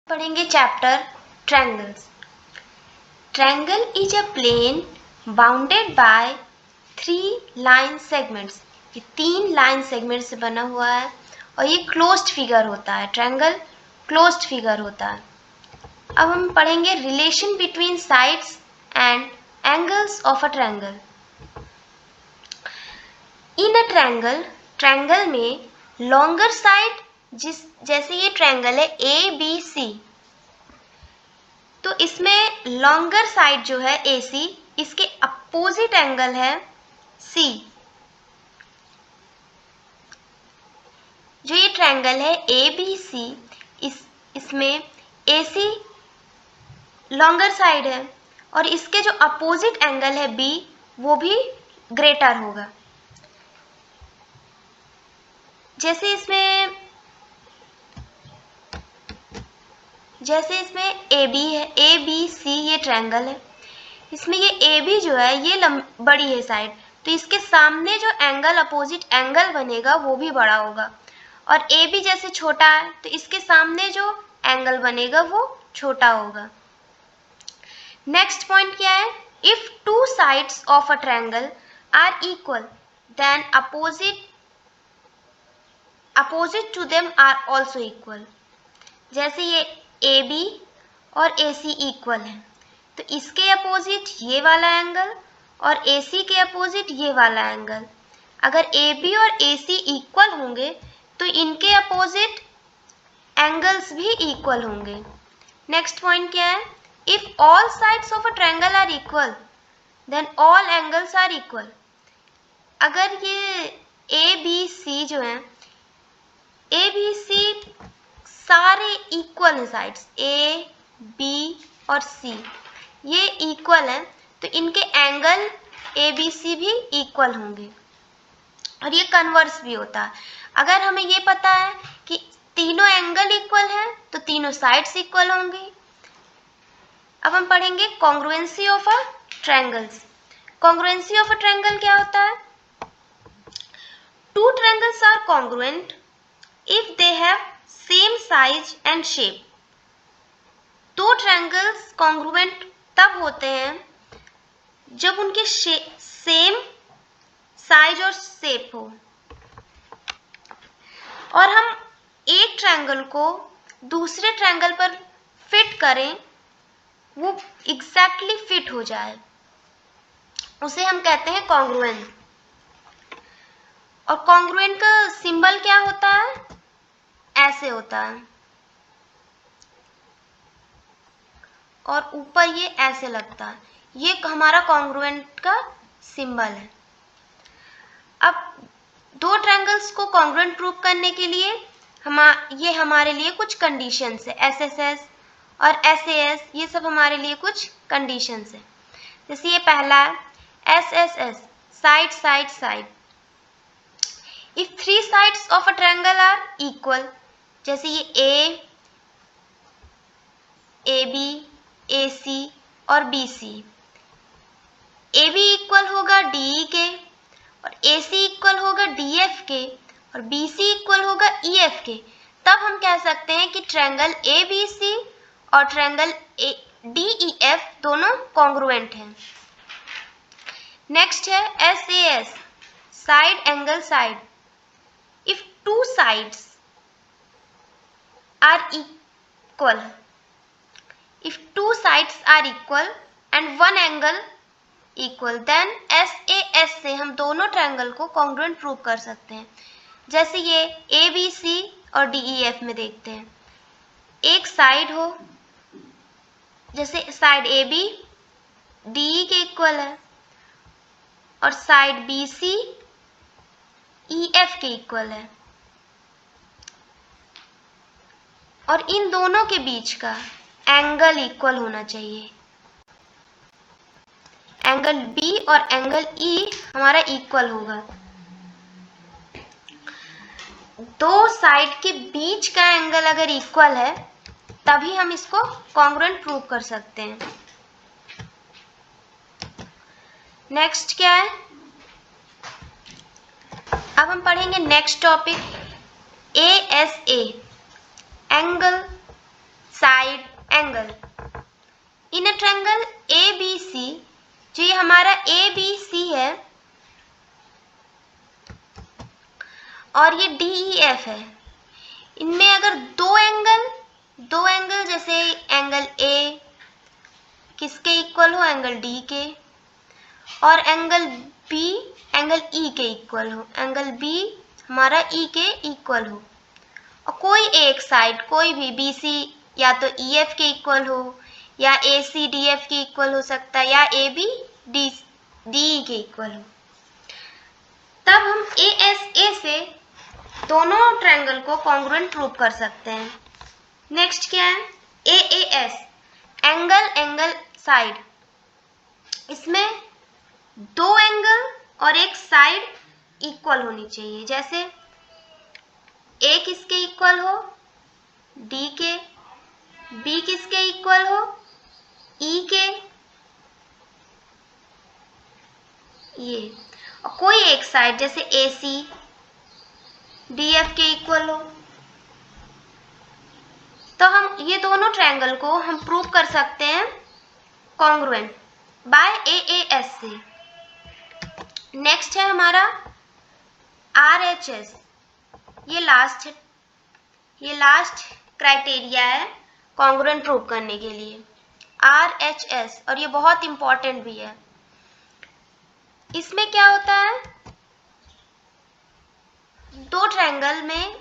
पढ़ेंगे chapter triangles. Triangle is a plane bounded by 3 line segments. ये 3 line segment से बना हुआ है और ये क्लोज्ड फिगर होता है। ट्रायंगल क्लोज्ड फिगर होता है। अब हम पढ़ेंगे relation between sides and angles of a triangle. In a triangle, triangle में लॉन्गर साइड, जैसे ये ट्रायंगल है ए बी सी, तो इसमें लॉन्गर साइड जो है AC, इसके अपोजिट एंगल है C। जो ये ट्रायंगल है ABC, इसमें AC लॉन्गर साइड है और इसके जो अपोजिट एंगल है B, वो भी ग्रेटर होगा। जैसे इसमें AB है, ABC ये ट्रायंगल है, इसमें ये AB जो है ये बड़ी है साइड, तो इसके सामने जो एंगल अपोजिट एंगल बनेगा वो भी बड़ा होगा। और AB जैसे छोटा है तो इसके सामने जो एंगल बनेगा वो छोटा होगा। नेक्स्ट पॉइंट क्या है? If two sides of a triangle are equal then opposite to them are also equal. जैसे ये AB और AC इक्वल है तो इसके अपोजिट ये वाला एंगल और AC के अपोजिट ये वाला एंगल, अगर AB और AC इक्वल होंगे तो इनके अपोजिट एंगल्स भी इक्वल होंगे। नेक्स्ट पॉइंट क्या है? If all sides of a triangle are equal then all angles are equal. अगर ये ABC जो है, ABC सारे इक्वल हैं, साइड्स A, B और C ये इक्वल हैं तो इनके एंगल ABC भी इक्वल होंगे। और ये कन्वर्स भी होता है। अगर हमें ये पता है कि तीनों एंगल इक्वल हैं तो तीनों साइड्स इक्वल होंगी। अब हम पढ़ेंगे congruency of a triangles. Congruency of a triangle क्या होता है? Two triangles are congruent if they have same size and shape. दो ट्रायंगल्स कॉन्ग्रुएंट तब होते हैं जब उनके सेम साइज और शेप हो, और हम एक ट्रायंगल को दूसरे ट्रायंगल पर फिट करें, वो एग्जैक्टली फिट हो जाए, उसे हम कहते हैं कॉन्ग्रुएंट। और कॉन्ग्रुएंट का सिंबल क्या होता है? ऐसे होता है और ऊपर ये ऐसे लगता है। ये हमारा कॉन्ग्रुएंट का सिंबल है। अब दो ट्रायंगल्स को कॉन्ग्रुएंट प्रूव करने के लिए ये हमारे लिए कुछ कंडीशंस है। SSS और SAS ये सब हमारे लिए कुछ कंडीशंस है। जैसे ये पहला है SSS, side side side. If 3 sides of a triangle are equal, जैसे ये AB, AC और BC। AB इक्वल होगा DE के और AC इक्वल होगा DF के और BC इक्वल होगा EF के। तब हम कह सकते हैं कि ट्रायंगल ABC और ट्रायंगल DEF दोनों कॉन्ग्रुएंट हैं। नेक्स्ट है SAS, side angle side. If two sides are equal, if two sides are equal and one angle equal, then SAS से हम दोनों ट्रायंगल को कॉन्ग्रुएंट प्रूव कर सकते हैं। जैसे ये ABC और DEF में देखते हैं, एक साइड हो, जैसे साइड AB DE के इक्वल है और साइड BC EF के इक्वल है, और इन दोनों के बीच का एंगल इक्वल होना चाहिए। एंगल B और एंगल E हमारा इक्वल होगा। दो साइड के बीच का एंगल अगर इक्वल है तभी हम इसको कॉन्ग्रुएंट प्रूव कर सकते हैं। नेक्स्ट क्या है? अब हम पढ़ेंगे next topic ASA, angle side angle in a triangle ABC, जो ये हमारा ABC है और ये DEF है, इनमें अगर दो एंगल जैसे एंगल A किसके इक्वल हो, एंगल D के, और एंगल B एंगल E के इक्वल हो, एंगल B हमारा E के इक्वल हो, और कोई एक साइड कोई भी BC या तो EF के इक्वल हो या AC DF के इक्वल हो सकता है या AB DE के इक्वल हो, तब हम ASA से दोनों ट्रायंगल को कॉन्ग्रुएंट प्रूव कर सकते हैं। नेक्स्ट क्या है, AAS एंगल साइड, इसमें दो एंगल और एक साइड इक्वल होनी चाहिए, जैसे A किसके इक्वल हो, D के, B किसके इक्वल हो, E के, ये, और कोई एक साइड जैसे AC DF के इक्वल हो, तो हम ये दोनों ट्रायंगल को हम प्रूव कर सकते हैं कॉन्ग्रुएंट बाय AAS से। नेक्स्ट है हमारा RHS, ये लास्ट क्राइटेरिया है कॉन्ग्रुएंट प्रूव करने के लिए, RHS, और ये बहुत इंपॉर्टेंट भी है। इसमें क्या होता है, दो ट्रायंगल में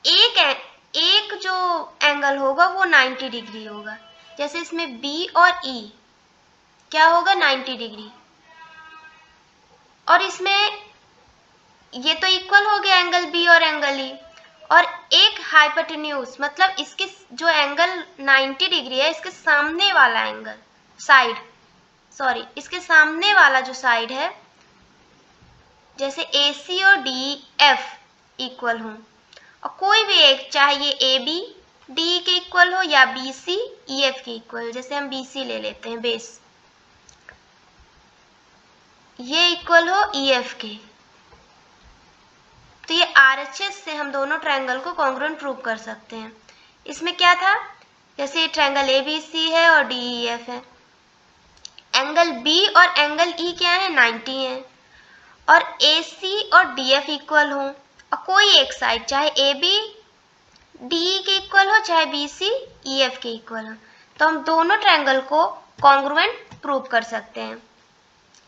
एक जो एंगल होगा वो 90 डिग्री होगा, जैसे इसमें B और E क्या होगा 90 डिग्री, और इसमें ये तो इक्वल हो गया एंगल B और एंगल E, और एक हाइपोटेन्यूज मतलब इसके जो एंगल 90 डिग्री है इसके सामने वाला एंगल इसके सामने वाला जो साइड है, जैसे AC और DF इक्वल हो, और कोई भी एक, चाहे ये AB DE के इक्वल हो या BC EF के इक्वल, जैसे हम BC ले लेते हैं बेस, ये इक्वल हो EF के, तो ये RHS से हम दोनों ट्रायंगल को कॉन्ग्रुएंट प्रूव कर सकते हैं। इसमें क्या था, जैसे ट्रायंगल ABC है और DEF है, एंगल B और एंगल E क्या है 90 है, और AC और DF इक्वल हो, और कोई एक साइड चाहे AB DE के इक्वल हो चाहे BC EF के इक्वल हो, तो हम दोनों ट्रायंगल को कॉन्ग्रुएंट प्रूव कर सकते हैं।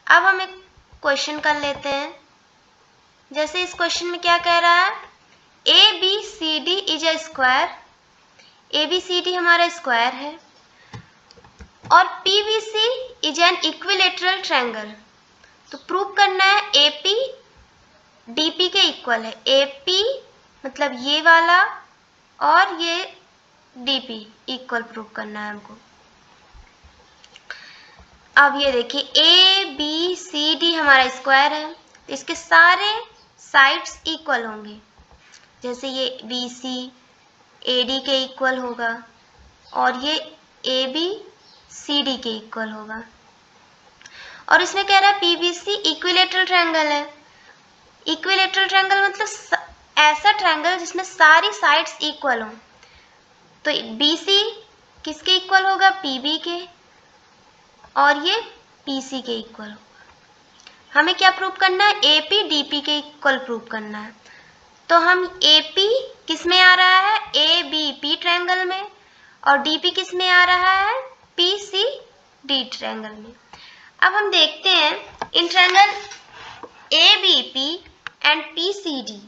अब हम एक क्वेश्चन कर लेते हैं, जैसे इस क्वेश्चन में क्या कह रहा है, ABCD is a square, ABCD हमारा स्क्वायर है, और PBC is an equilateral triangle, तो प्रूव करना है AP DP के इक्वल है, AP मतलब ये वाला और ये DP इक्वल प्रूव करना है हमको। अब ये देखिए ABCD हमारा स्क्वायर है, तो इसके सारे साइड्स इक्वल होंगे, जैसे ये BC AD के इक्वल होगा और ये AB CD के इक्वल होगा, और इसमें कह रहा है PBC इक्विलेटरल ट्रायंगल है। इक्विलेटरल ट्रायंगल मतलब ऐसा ट्रायंगल जिसमें सारी साइड्स इक्वल हों, तो BC किसके इक्वल होगा, PB के, और ये PC के इक्वल होगा। हमें क्या प्रूव करना है, AP DP के इक्वल प्रूव करना है, तो हम AP किस में आ रहा है, ABP ट्रायंगल में, और DP किस में आ रहा है, PCD ट्रायंगल में। अब हम देखते हैं in triangle ABP and PCD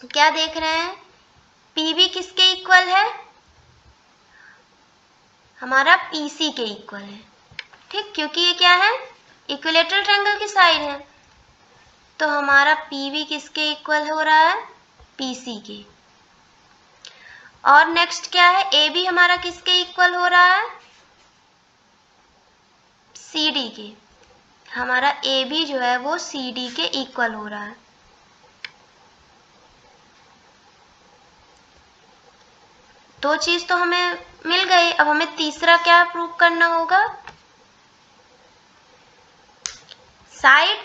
क्या देख रहे हैं, PB किसके इक्वल है, हमारा PC के इक्वल है, ठीक, क्योंकि ये क्या है इक्विलेटरल ट्रायंगल की साइड है, तो हमारा PB किसके इक्वल हो रहा है, PC के। और नेक्स्ट क्या है, AB हमारा किसके इक्वल हो रहा है, CD के, हमारा AB जो है वो CD के इक्वल हो रहा है। दो चीज तो हमें मिल गई, अब हमें तीसरा क्या प्रूव करना होगा, साइड,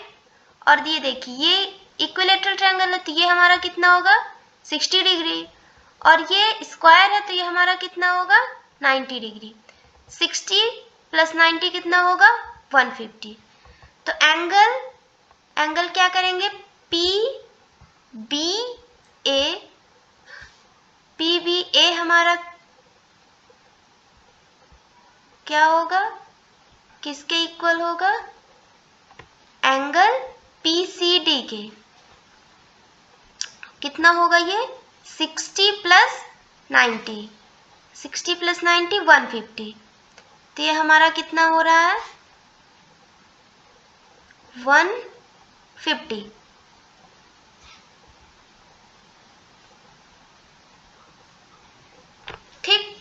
और ये देखिए ये इक्विलेटरल ट्रायंगल है, तो ये हमारा कितना होगा 60 डिग्री, और ये स्क्वायर है तो ये हमारा कितना होगा 90 डिग्री। 60 प्लस 90 कितना होगा 150। तो एंगल क्या करेंगे PBA हमारा क्या होगा, किसके इक्वल होगा, एंगल PCD के। कितना होगा ये 60 प्लस 90, 60 प्लस 90 150। तो ये हमारा कितना हो रहा है 150। ठीक,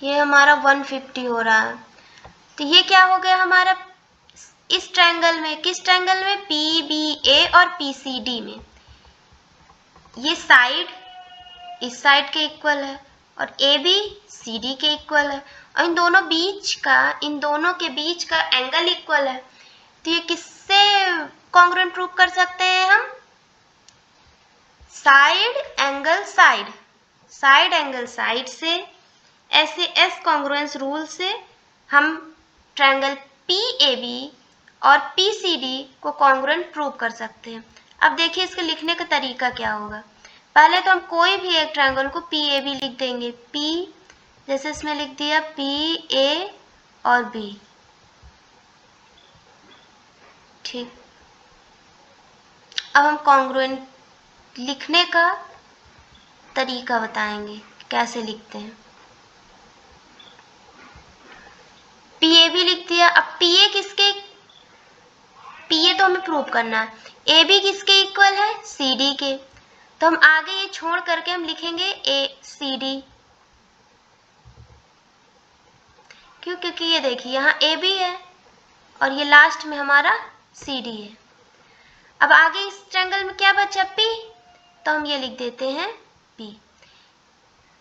ये हमारा 150 हो रहा है। तो ये क्या हो गया हमारा इस ट्रायंगल में, किस ट्रायंगल में, PBA और PCD में। ये साइड इस साइड के इक्वल है और AB CD के इक्वल है और इन दोनों के बीच का एंगल इक्वल है। तो ये किससे कॉन्ग्रुएंट प्रूव कर सकते हैं हम, साइड एंगल साइड से, ऐसे S कॉन्ग्रुएंस रूल से हम ट्रायंगल PAB और PCD को कॉन्ग्रुएंट प्रूव कर सकते हैं। अब देखिए इसके लिखने का तरीका क्या होगा। पहले तो हम कोई भी एक ट्रायंगल को PAB लिख देंगे, P जैसे इसमें लिख दिया PA और B। ठीक, अब हम कॉन्ग्रुएंट लिखने का तरीका बताएंगे कैसे लिखते हैं। PAB लिख दिया। अब PA तो हमें प्रूव करना है, AB किसके इक्वल है CD के। तो हम आगे ये छोड़ करके हम लिखेंगे ACD, क्यों, क्योंकि ये देखिए यहाँ AB है और ये लास्ट में हमारा CD है। अब आगे इस ट्रायंगल में क्या बचा P, तो हम ये लिख देते हैं P।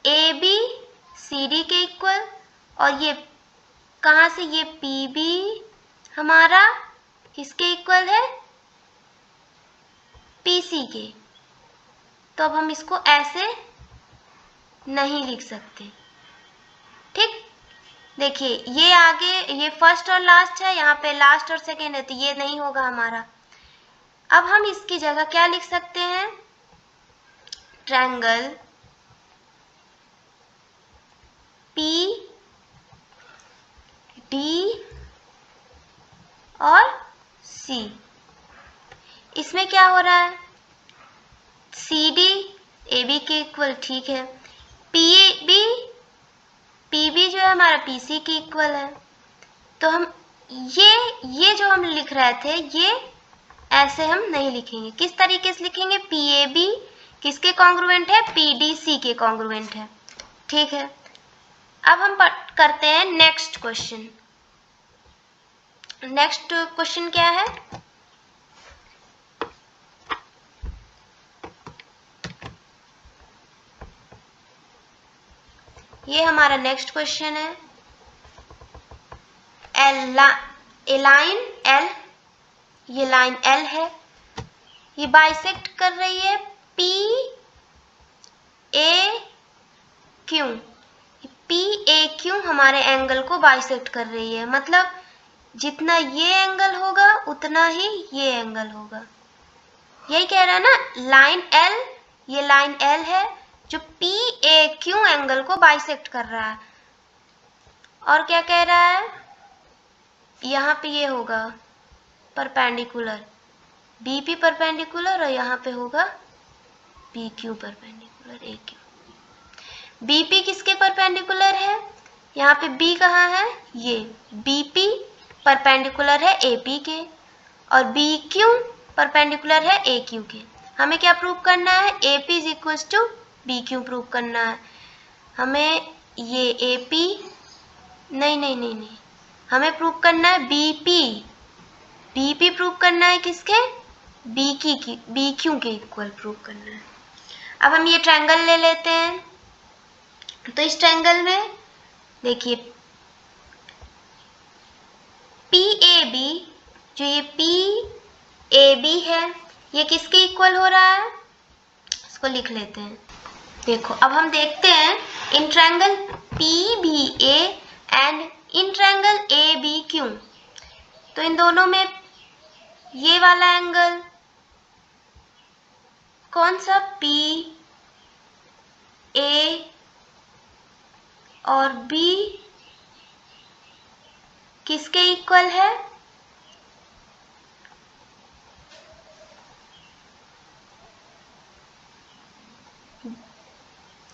AB CD के इक्वल और ये कहाँ से, ये PB हमारा किसके इक्वल है PC के। तो अब हम इसको ऐसे नहीं लिख सकते। ठीक, देखिए ये आगे ये फर्स्ट और लास्ट है, यहाँ पे लास्ट और सेकेंड है तो ये नहीं होगा हमारा। अब हम इसकी जगह क्या लिख सकते हैं, ट्रायंगल PD और C। इसमें क्या हो रहा है, CD AB के इक्वल, ठीक है। PB जो है हमारा PC के इक्वल है। तो हम ये जो हम लिख रहे थे ये ऐसे हम नहीं लिखेंगे, किस तरीके से लिखेंगे, PAB किसके कॉन्ग्रुएंट है, PDC के कॉन्ग्रुएंट है। ठीक है, अब हम करते हैं नेक्स्ट क्वेश्चन। नेक्स्ट क्वेश्चन क्या है, ये हमारा नेक्स्ट क्वेश्चन है। लाइन L, ये लाइन L है, ये बाइसेक्ट कर रही है PAQ हमारे एंगल को बाइसेक्ट कर रही है। मतलब जितना ये एंगल होगा उतना ही ये एंगल होगा, यही कह रहा है ना। लाइन L, ये लाइन L है जो PAQ एंगल को बाइसेक्ट कर रहा है। और क्या कह रहा है, यहाँ पे ये होगा परपेंडिकुलर, BP परपेंडिकुलर और यहाँ पे होगा PQ परपेंडिकुलर AQ। BP किसके परपेंडिकुलर है, यहाँ पे B कहाँ है, ये BP परपेंडिकुलर है AP के और BQ परपेंडिकुलर है AQ के। हमें क्या प्रूव करना है, AP is equal to BQ prove करना है हमें। ये AP नहीं, हमें प्रूव करना है BP प्रूव करना है किसके, BQ के इक्वल प्रूव करना है। अब हम ये ट्रायंगल ले लेते हैं। तो इस ट्रायंगल में देखिए PAB, जो ये PAB है ये किसके इक्वल हो रहा है, इसको लिख लेते हैं। देखो अब हम देखते हैं in triangle PBA and in triangle ABQ। तो इन दोनों में ये वाला एंगल कौन सा, PA और B किसके इक्वल है,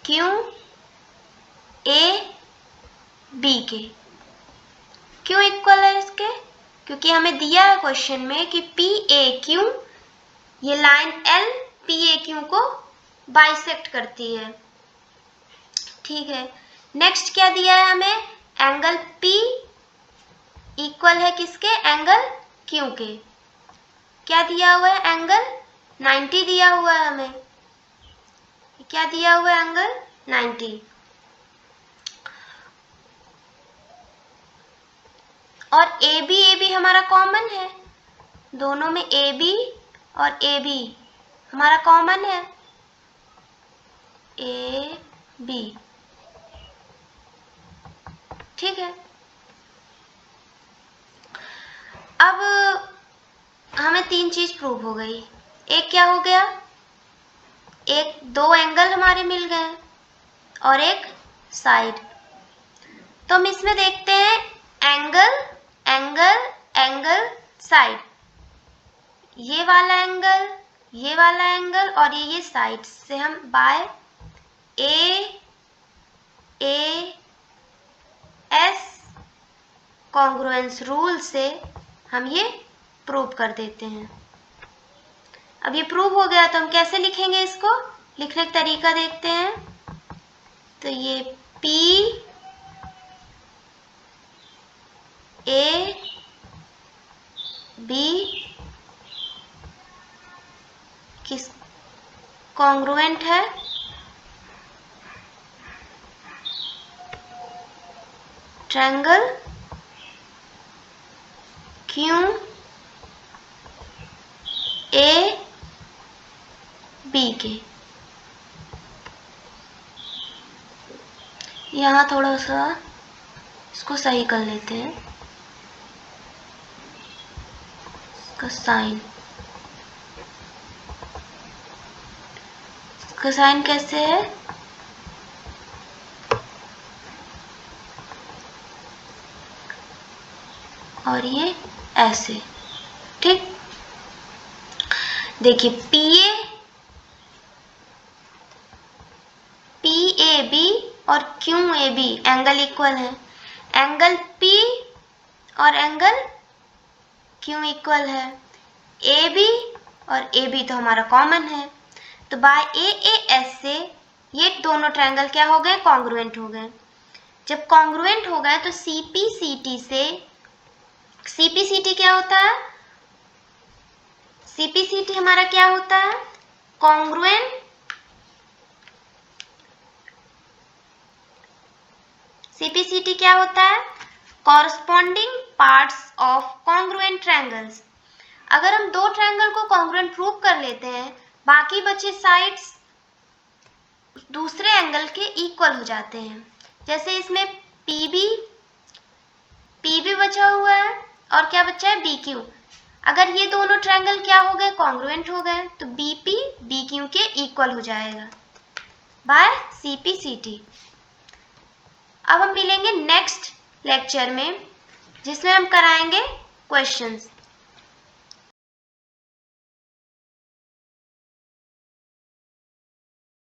क्यों AB के। क्यों इक्वल है इसके, क्योंकि हमें दिया है क्वेश्चन में कि PAQ, ये लाइन L PAQ को बाइसेक्ट करती है। ठीक है, नेक्स्ट क्या दिया है हमें, एंगल P इक्वल है किसके, एंगल Q के। क्या दिया हुआ है, एंगल 90 दिया हुआ है हमें। क्या दिया हुआ है, एंगल 90। और AB हमारा कॉमन है, दोनों में AB और AB हमारा कॉमन है, AB। ठीक है, अब हमें 3 चीज प्रूव हो गई। एक क्या हो गया, एक 2 एंगल हमारे मिल गए और एक साइड। तो हम इसमें देखते हैं एंगल एंगल एंगल साइड, ये वाला एंगल, ये वाला एंगल और ये साइड से हम बाय AS कॉन्ग्रुएंस रूल से हम ये प्रूव कर देते हैं। अब ये प्रूव हो गया तो हम कैसे लिखेंगे इसको, लिखने का तरीका देखते हैं। तो ये PAB किस कॉन्ग्रुएंट है, ट्रायंगल QAB के। यहाँ थोड़ा सा इसको सही कर लेते हैं, इसका साइन, इसका साइन कैसे है, और ये ऐसे। ठीक, देखिए PAB और QAB एंगल इक्वल है, एंगल P और एंगल Q इक्वल है, AB और AB तो हमारा कॉमन है। तो बाय AAS से ये दोनों ट्रायंगल क्या हो गए, कॉन्ग्रुएंट हो गए। जब कॉन्ग्रुएंट हो गए तो CPCT से, CPCT क्या होता है, CPCT हमारा क्या होता है, कॉन्ग्रुएंट CPCT क्या होता है, corresponding parts of congruent triangles. अगर हम 2 ट्रायंगल को कॉन्ग्रुएंट प्रूव कर लेते हैं, बाकी बचे साइड्स दूसरे एंगल के इक्वल हो जाते हैं। जैसे इसमें PB बचा हुआ है और क्या बचा है, BQ। अगर ये दोनों ट्रायंगल क्या हो गए, कॉन्ग्रुएंट हो गए, तो BP BQ के इक्वल हो जाएगा बाय CPCT। अब हम मिलेंगे नेक्स्ट लेक्चर में, जिसमें हम कराएंगे क्वेश्चंस।